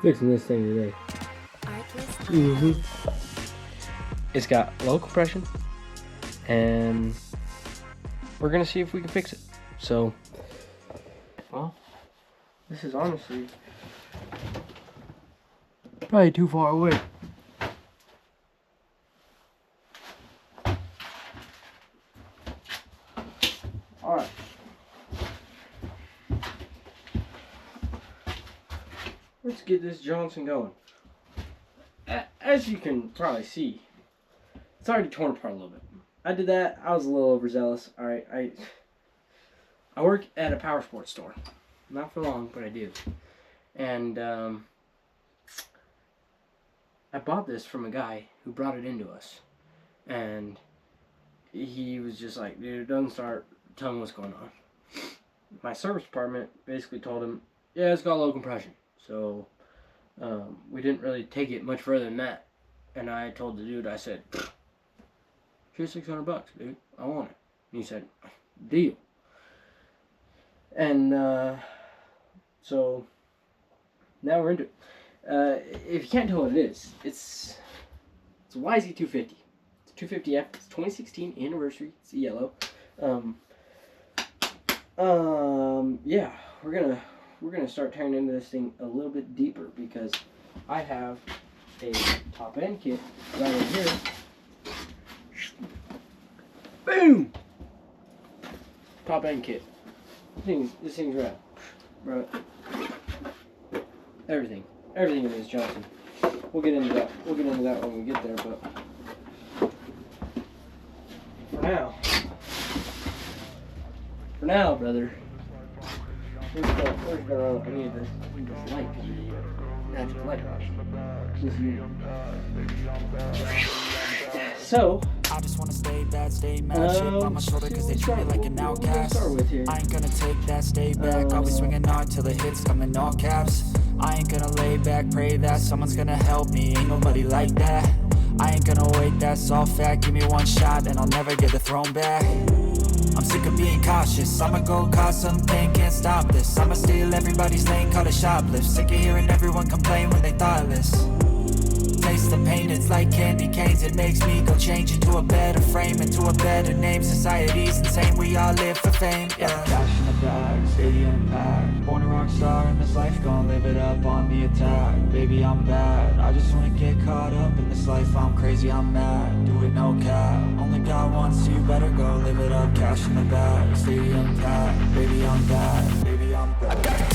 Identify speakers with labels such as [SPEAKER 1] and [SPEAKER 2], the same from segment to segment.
[SPEAKER 1] Fixing this thing today. It's got low compression, and we're gonna see if we can fix it. So, well, this is honestly probably too far away. All right. Let's get this Johnson going. As you can probably see, it's already torn apart a little bit. I did that. I was a little overzealous. All right, I work at a power sports store. Not for long, but I do. And I bought this from a guy who brought it into us. And he was just like, dude, it doesn't start. Tell me what's going on. My service department basically told him, yeah, it's got low compression. So we didn't really take it much further than that. And I told the dude, I said, here's $600, dude. I want it. And he said, deal. And so now we're into it. If you can't tell what it is, it's a YZ250. It's a 250F. It's 2016 anniversary. It's yellow. Yeah, we're gonna start tearing into this thing a little bit deeper because I have a top end kit right over here. Boom! Top end kit. This thing's rad. Bro. Everything in this Johnson. We'll get into that. We'll get into that when we get there, but for now, brother. Where's the I need this light. Natural light. So,
[SPEAKER 2] I just wanna stay bad, stay mad, shit on my shoulder cause they treat me like an outcast. I ain't gonna take that, stay back, I'll be swinging hard till the hits come in all caps. I ain't gonna lay back, pray that someone's gonna help me, ain't nobody like that. I ain't gonna wait, that's all fact, give me one shot and I'll never get the throne back. I'm sick of being cautious, I'ma go cause something, can't stop this. I'ma steal everybody's lane, call it shoplift. Sick of hearing everyone complain when they thoughtless. Taste the pain, it's like candy canes. It makes me go change into a better frame, into a better name. Society's insane, we all live for fame, yeah. Cash in the bag, stadium packed. Born a rock star in this life, gonna live it up on the attack. Baby, I'm bad, I just wanna get caught up in this life. I'm crazy, I'm mad, do it no cap. Only God wants you, better go live it up. Cash in the bag, stadium packed. Baby, I'm bad, baby, I'm bad.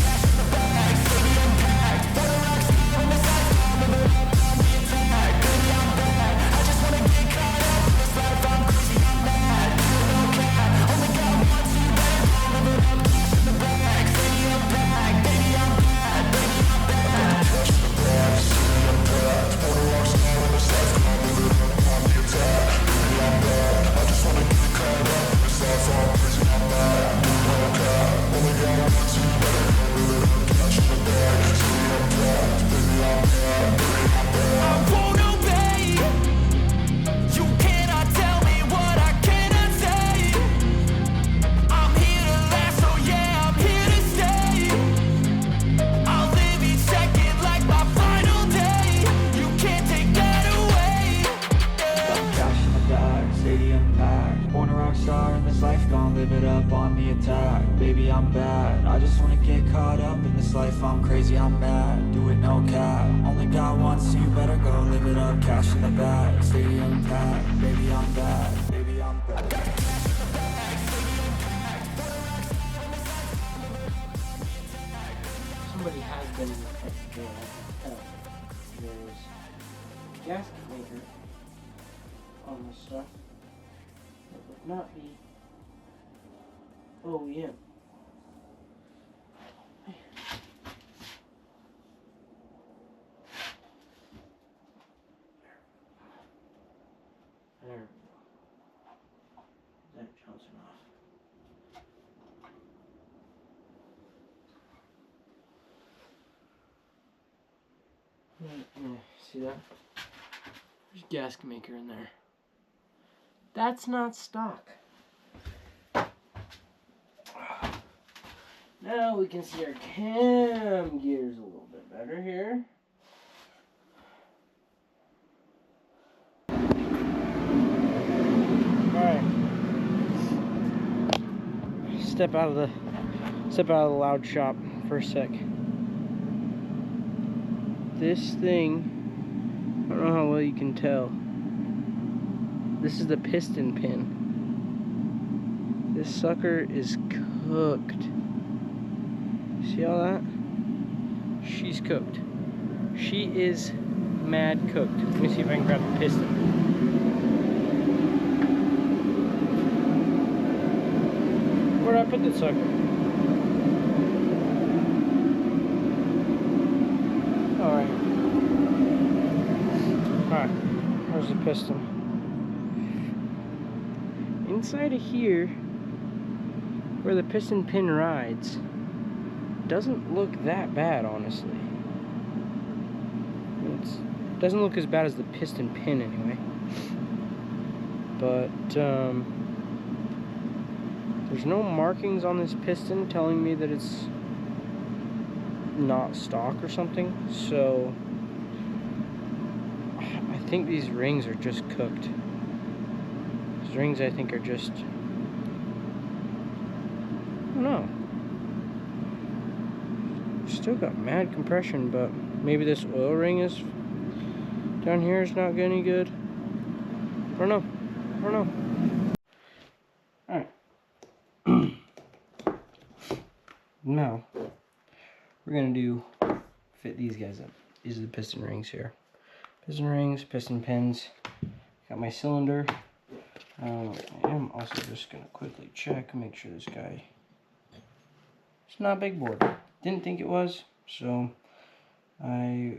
[SPEAKER 2] Live it up on the attack, baby I'm bad. I just wanna get caught up in this life. I'm crazy, I'm mad, do it no cap. Only God wants you, better go live it up. Cash in the bag, stadium packed. Baby I'm bad, baby I'm bad.
[SPEAKER 1] Somebody has been there's a gasket maker on this stuff. It would not be OEM. There. That Johnson off. See that? There's a gasket maker in there. That's not stock. Now we can see our cam gears a little bit better here. step out of the loud shop for a sec. This thing, I don't know how well you can tell. This is the piston pin. This sucker is cooked. See all that? She's cooked. She is mad cooked. Let me see if I can grab the piston. Where'd I put that sucker? Alright. Alright. Where's the piston? Inside of here, where the piston pin rides, doesn't look that bad, honestly. It doesn't look as bad as the piston pin anyway. But there's no markings on this piston telling me that it's not stock or something. So I think these rings are just cooked. These rings, I think, are just, I don't know. Still got mad compression, but maybe this oil ring is down here is not any good. I don't know. Alright. Now we're gonna fit these guys up. These are the piston rings here. Piston rings, piston pins. Got my cylinder. I am also just gonna quickly check, make sure this guy, it's not big board. Didn't think it was, so yeah,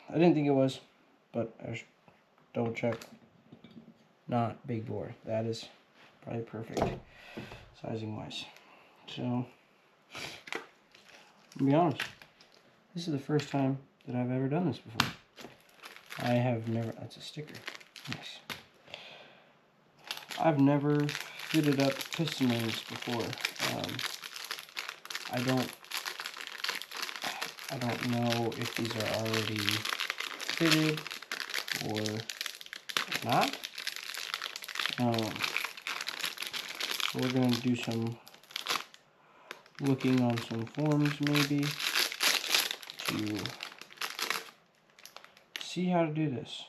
[SPEAKER 1] I didn't think it was, but I should double check. Not big bore. That is probably perfect sizing wise. So, to be honest, this is the first time that I've ever done this before. I have never, that's a sticker. Nice. I've never fitted up piston rings before. I don't know if these are already fitted or not. So we're going to do some looking on some forums maybe to see how to do this.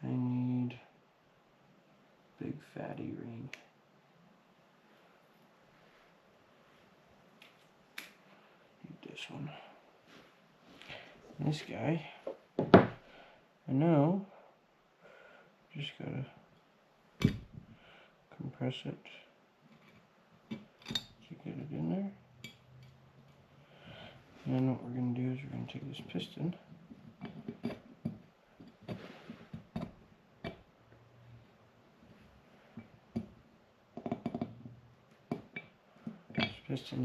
[SPEAKER 1] I need big fatty ring. This one. This guy, I know, just gotta compress it to get it in there. And then what we're gonna do is we're gonna take this piston,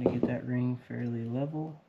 [SPEAKER 1] to get that ring fairly level.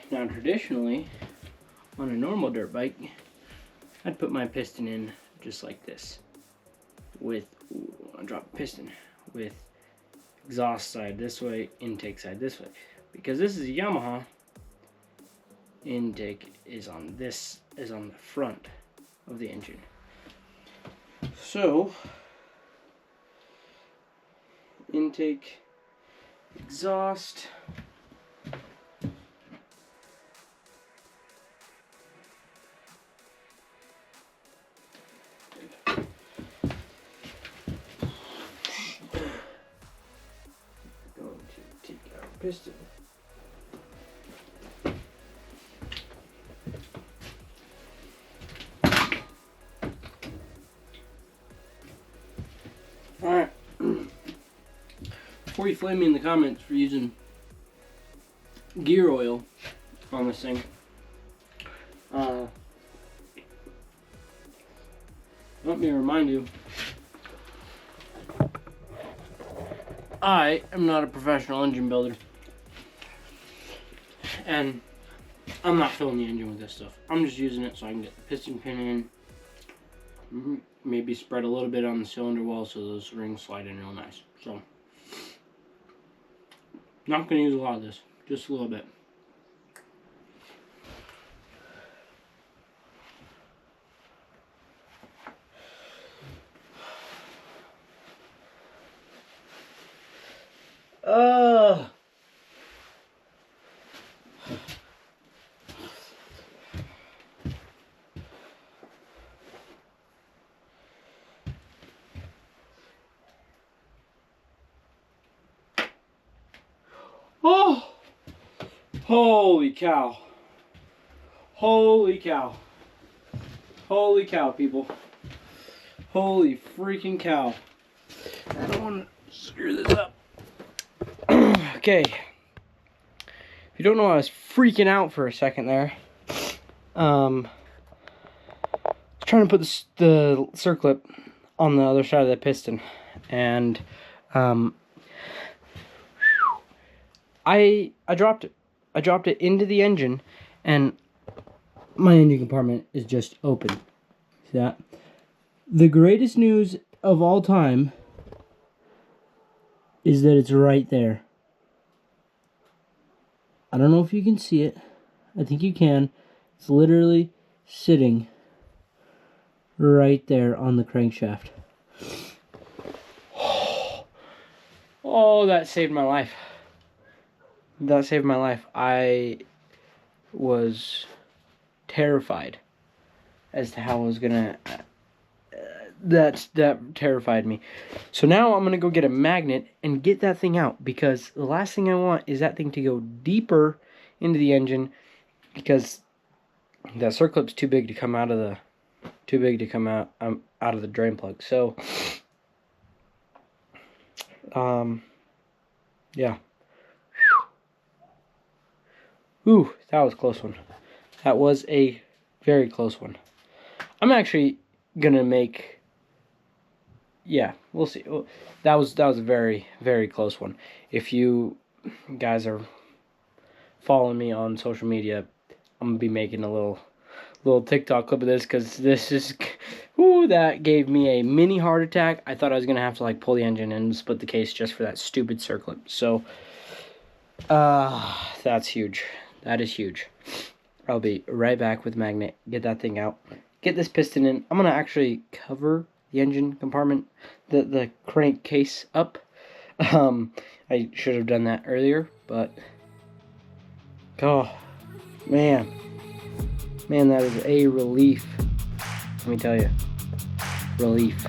[SPEAKER 1] Now traditionally, on a normal dirt bike, I'd put my piston in just like this. I drop the piston with exhaust side this way, intake side this way. Because this is a Yamaha, intake is on the front of the engine. So intake, exhaust, going to take our piston. Alright. Before you flame me in the comments for using gear oil on this thing, let me remind you, I am not a professional engine builder, and I'm not filling the engine with this stuff. I'm just using it so I can get the piston pin in, maybe spread a little bit on the cylinder wall so those rings slide in real nice. So, not going to use a lot of this, just a little bit. Oh! Holy cow. Holy cow. Holy cow, people. Holy freaking cow. I don't want to screw this up. Okay. If you don't know, I was freaking out for a second there. I was trying to put the circlip on the other side of the piston. And I dropped it. I dropped it into the engine, and my engine compartment is just open. See that? The greatest news of all time is that it's right there. I don't know if you can see it. I think you can. It's literally sitting right there on the crankshaft. Oh, that saved my life. That saved my life. I was terrified as to how I was gonna. That terrified me. So now I'm gonna go get a magnet and get that thing out, because the last thing I want is that thing to go deeper into the engine, because that circlip's too big to come out of the out of the drain plug. So yeah. Ooh, that was a close one. That was a very close one. I'm actually gonna make. Yeah, we'll see. That was a very, very close one. If you guys are following me on social media, I'm gonna be making a little TikTok clip of this, because this is. Ooh, that gave me a mini heart attack. I thought I was gonna have to like pull the engine and split the case just for that stupid circlip. So, that's huge. That is huge. I'll be right back with magnet. Get that thing out. Get this piston in. I'm going to actually cover the engine compartment, the crank case up. I should have done that earlier, but... Oh, man. Man, that is a relief. Let me tell you. Relief.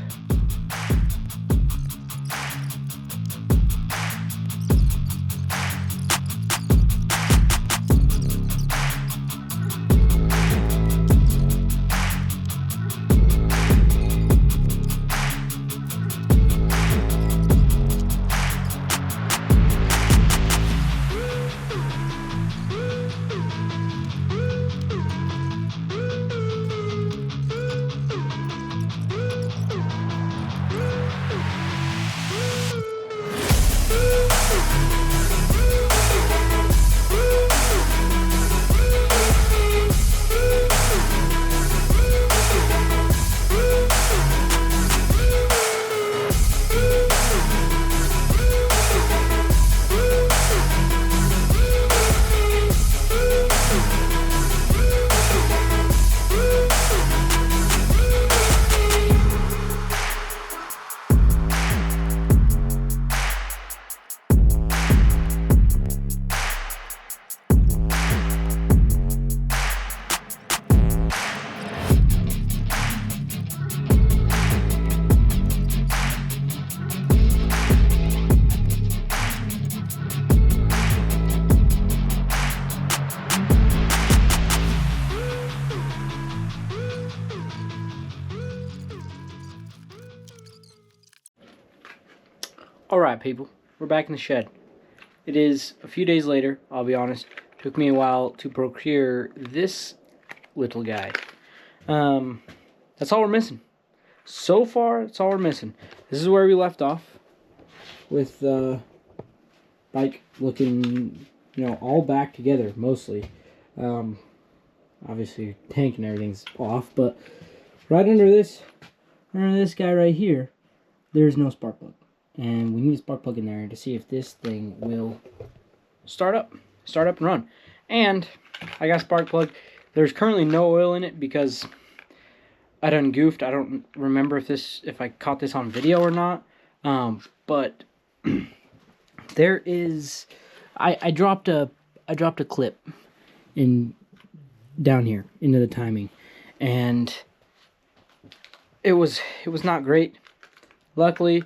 [SPEAKER 1] Alright people, we're back in the shed. It is a few days later, I'll be honest. Took me a while to procure this little guy. That's all we're missing. So far, that's all we're missing. This is where we left off. With the bike looking, you know, all back together, mostly. Obviously, tank and everything's off, but right under this guy right here, there's no spark plug. And we need a spark plug in there to see if this thing will start up and run. And I got a spark plug. There's currently no oil in it because I done goofed. I don't remember if I caught this on video or not. But there is, I dropped a clip in down here into the timing, and it was not great. Luckily,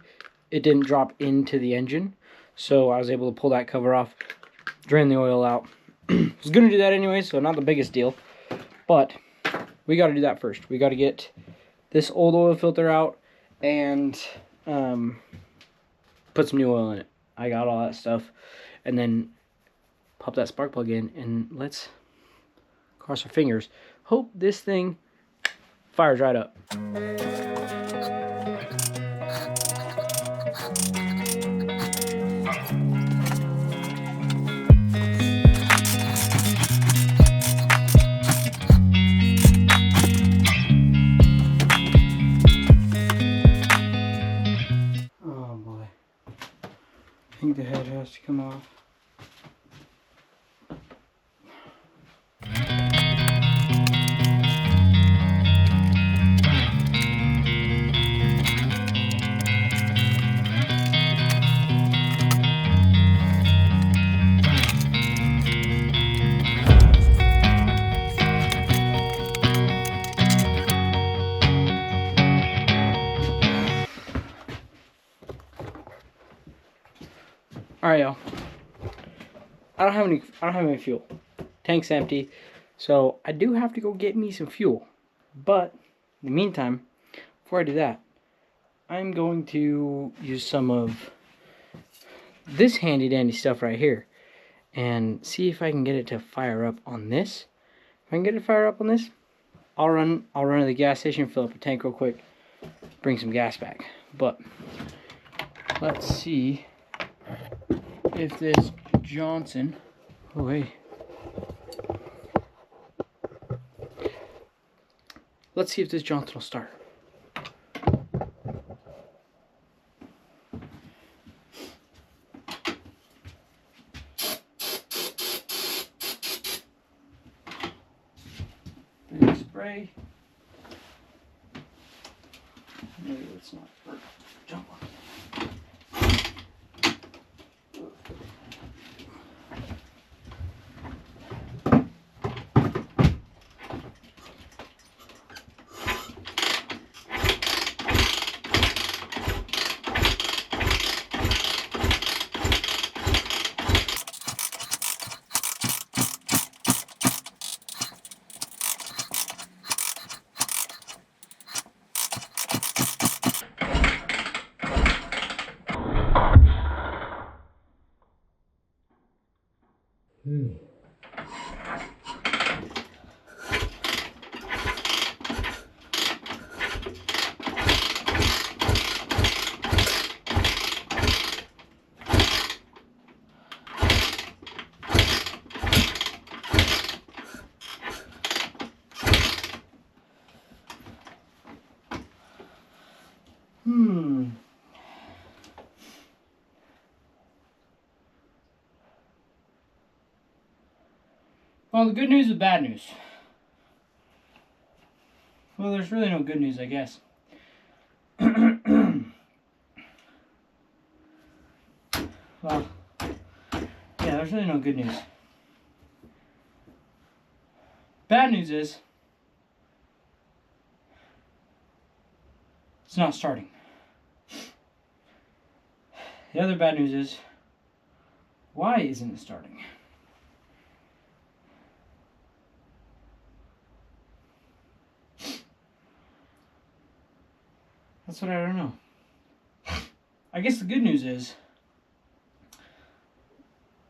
[SPEAKER 1] it didn't drop into the engine, so I was able to pull that cover off, drain the oil out. I was going to do that anyway, so not the biggest deal, but we got to do that first. We got to get this old oil filter out and put some new oil in it. I got all that stuff, and then pop that spark plug in, and let's cross our fingers. Hope this thing fires right up. I think the head has to come off. Alright, y'all. I don't have any fuel. Tank's empty. So I do have to go get me some fuel. But in the meantime, before I do that, I'm going to use some of this handy dandy stuff right here and see if I can get it to fire up on this. If I can get it to fire up on this, I'll run to the gas station, fill up a tank real quick, bring some gas back. But let's see if this Johnson, oh wait, let's see if this Johnson will start. Big spray. Maybe let's not jump on it. Well, the good news is bad news. Well, there's really no good news, I guess. Well, yeah, there's really no good news. Bad news is it's not starting. The other bad news is, why isn't it starting? That's what I don't know. I guess the good news is,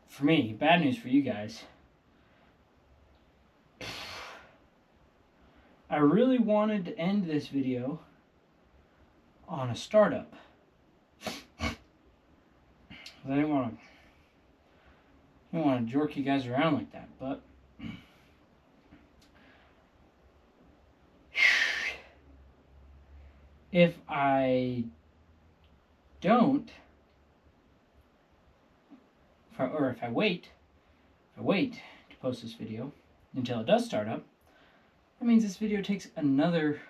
[SPEAKER 1] for me, bad news for you guys. I really wanted to end this video on a startup. I didn't want to jerk you guys around like that, but if I don't, if I wait to post this video until it does start up, that means this video takes another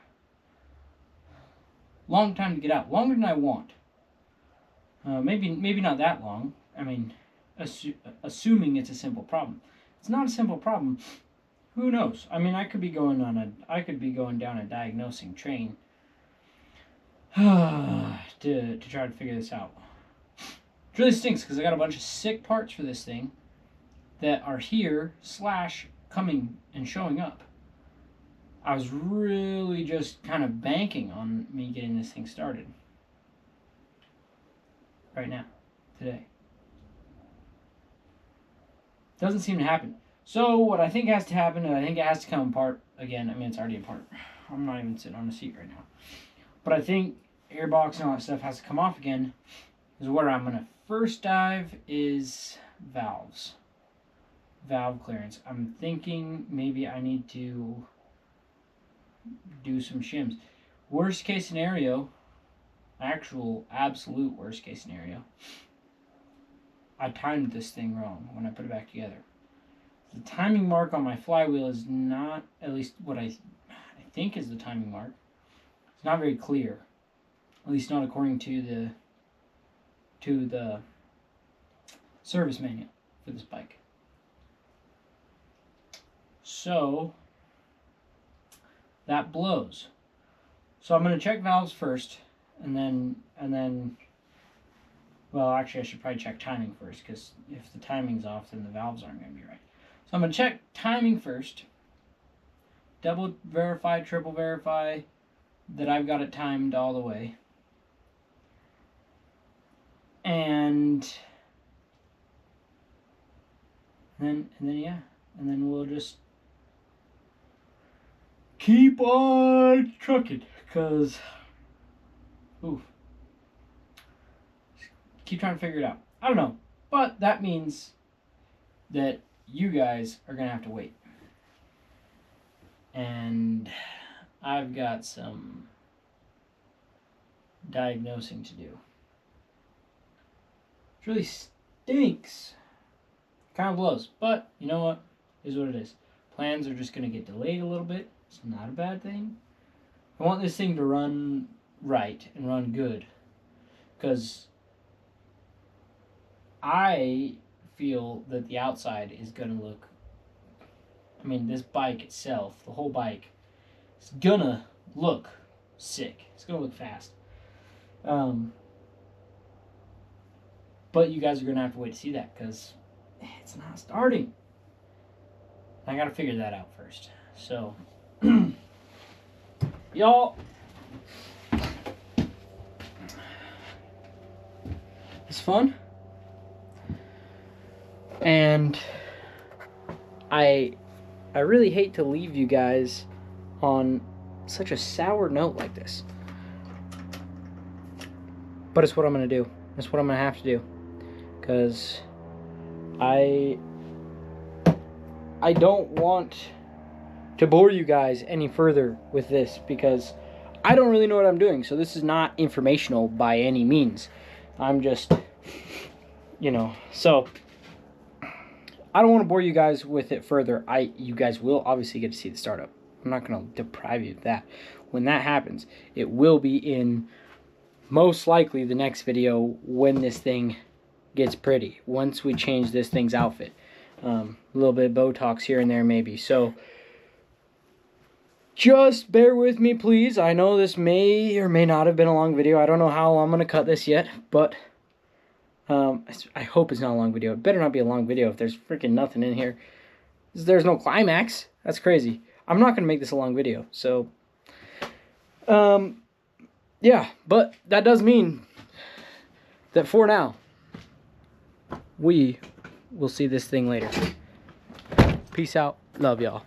[SPEAKER 1] long time to get out, longer than I want. Maybe not that long. I mean, assuming it's a simple problem. It's not a simple problem. Who knows? I mean, I could be going down a diagnosing train to try to figure this out. It really stinks because I got a bunch of sick parts for this thing that are here / coming and showing up. I was really just kind of banking on me getting this thing started right now, today. Doesn't seem to happen. So what I think has to happen, and I think it has to come apart again. I mean, it's already apart. I'm not even sitting on a seat right now. But I think airbox and all that stuff has to come off again. Is where I'm going to first dive is valves. Valve clearance. I'm thinking maybe I need to do some shims. Worst case scenario, absolute worst case scenario, I timed this thing wrong when I put it back together. The timing mark on my flywheel is not, at least what I think is the timing mark. It's not very clear, at least not according to the service manual for this bike. So that blows. So I'm going to check valves first, and then well, actually I should probably check timing first, because if the timing's off, then the valves aren't going to be right. So I'm going to check timing first, double verify, triple verify that I've got it timed all the way, and then we'll just keep on trucking, because keep trying to figure it out. I don't know, but that means that you guys are gonna have to wait, and I've got some diagnosing to do. It really stinks. Kind of blows, but you know what? It is what it is. Plans are just gonna get delayed a little bit. It's not a bad thing. I want this thing to run right and run good, because I feel that the outside is gonna look, I mean, this bike itself, the whole bike, is gonna look sick. It's gonna look fast. But you guys are gonna have to wait to see that, because it's not starting. I gotta figure that out first. So, y'all, it's fun. And I really hate to leave you guys on such a sour note like this. But it's what I'm going to do. It's what I'm going to have to do. Because I don't want to bore you guys any further with this, because I don't really know what I'm doing. So this is not informational by any means. I'm just, so I don't want to bore you guys with it further. You guys will obviously get to see the startup. I'm not going to deprive you of that. When that happens, it will be in most likely the next video when this thing gets pretty. Once we change this thing's outfit. A little bit of Botox here and there maybe. So just bear with me, please. I know this may or may not have been a long video. I don't know how I'm going to cut this yet, but I hope it's not a long video. It better not be a long video if there's freaking nothing in here. There's no climax. That's crazy. I'm not going to make this a long video. So, yeah. But that does mean that for now, we will see this thing later. Peace out. Love y'all.